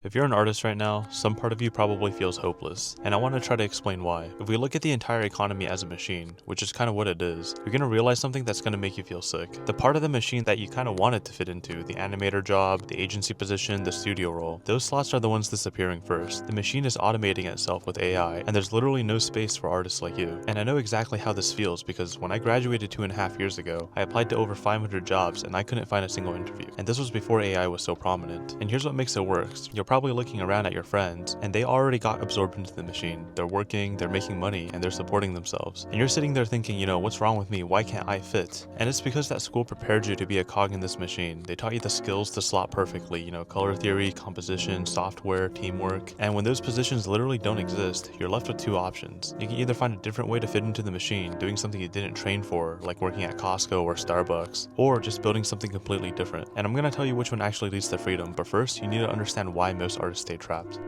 If you're an artist right now, some part of you probably feels hopeless, and I want to try to explain why. If we look at the entire economy as a machine, which is kind of what it is, you're going to realize something that's going to make you feel sick. The part of the machine that you kind of want it to fit into, the animator job, the agency position, the studio role, those slots are the ones disappearing first. The machine is automating itself with AI, and there's literally no space for artists like you. And I know exactly how this feels because when I graduated 2.5 years ago, I applied to over 500 jobs and I couldn't find a single interview. And this was before AI was so prominent. And here's what makes it worse. You're probably looking around at your friends, and they already got absorbed into the machine. They're working, they're making money, and they're supporting themselves. And you're sitting there thinking, what's wrong with me? Why can't I fit? And it's because that school prepared you to be a cog in this machine. They taught you the skills to slot perfectly, color theory, composition, software, teamwork. And when those positions literally don't exist, you're left with two options. You can either find a different way to fit into the machine, doing something you didn't train for, like working at Costco or Starbucks, or just building something completely different. And I'm gonna tell you which one actually leads to freedom, but first, you need to understand why most artists stay trapped.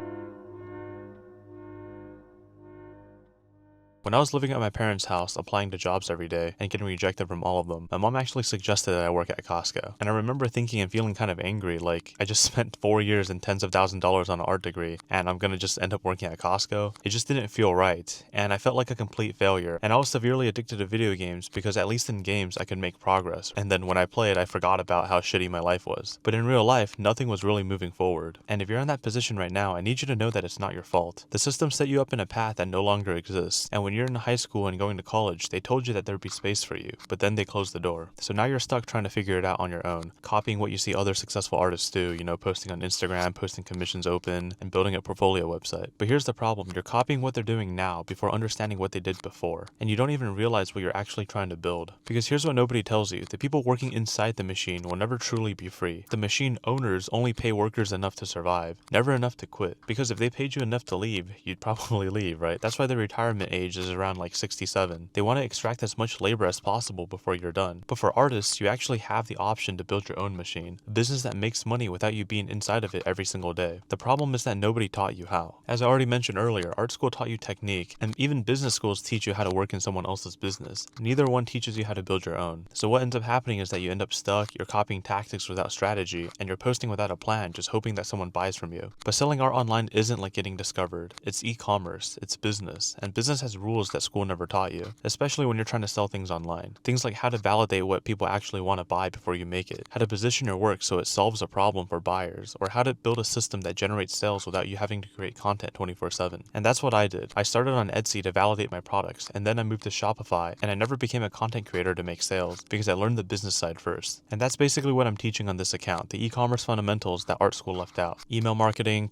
When I was living at my parents' house, applying to jobs every day and getting rejected from all of them, my mom actually suggested that I work at Costco. And I remember thinking and feeling kind of angry, like I just spent 4 years and tens of thousands of dollars on an art degree, and I'm gonna just end up working at Costco. It just didn't feel right, and I felt like a complete failure. And I was severely addicted to video games because at least in games I could make progress, and then when I played, I forgot about how shitty my life was. But in real life, nothing was really moving forward. And if you're in that position right now, I need you to know that it's not your fault. The system set you up in a path that no longer exists, and when you're in high school and going to college, they told you that there'd be space for you, but then they closed the door. So now you're stuck trying to figure it out on your own, copying what you see other successful artists do, posting on Instagram, posting commissions open, and building a portfolio website. But here's the problem, you're copying what they're doing now before understanding what they did before, and you don't even realize what you're actually trying to build. Because here's what nobody tells you, the people working inside the machine will never truly be free. The machine owners only pay workers enough to survive, never enough to quit. Because if they paid you enough to leave, you'd probably leave, right? That's why the retirement age is around like 67. They want to extract as much labor as possible before you're done. But for artists, you actually have the option to build your own machine, a business that makes money without you being inside of it every single day. The problem is that nobody taught you how. As I already mentioned earlier, art school taught you technique, and even business schools teach you how to work in someone else's business. Neither one teaches you how to build your own. So what ends up happening is that you end up stuck, you're copying tactics without strategy, and you're posting without a plan, just hoping that someone buys from you. But selling art online isn't like getting discovered. It's e-commerce, it's business, and business has rules that school never taught you, especially when you're trying to sell things online. Things like how to validate what people actually want to buy before you make it, how to position your work so it solves a problem for buyers, or how to build a system that generates sales without you having to create content 24/7. And that's what I did. I started on Etsy to validate my products, and then I moved to Shopify, and I never became a content creator to make sales because I learned the business side first. And that's basically what I'm teaching on this account, the e-commerce fundamentals that art school left out. Email marketing,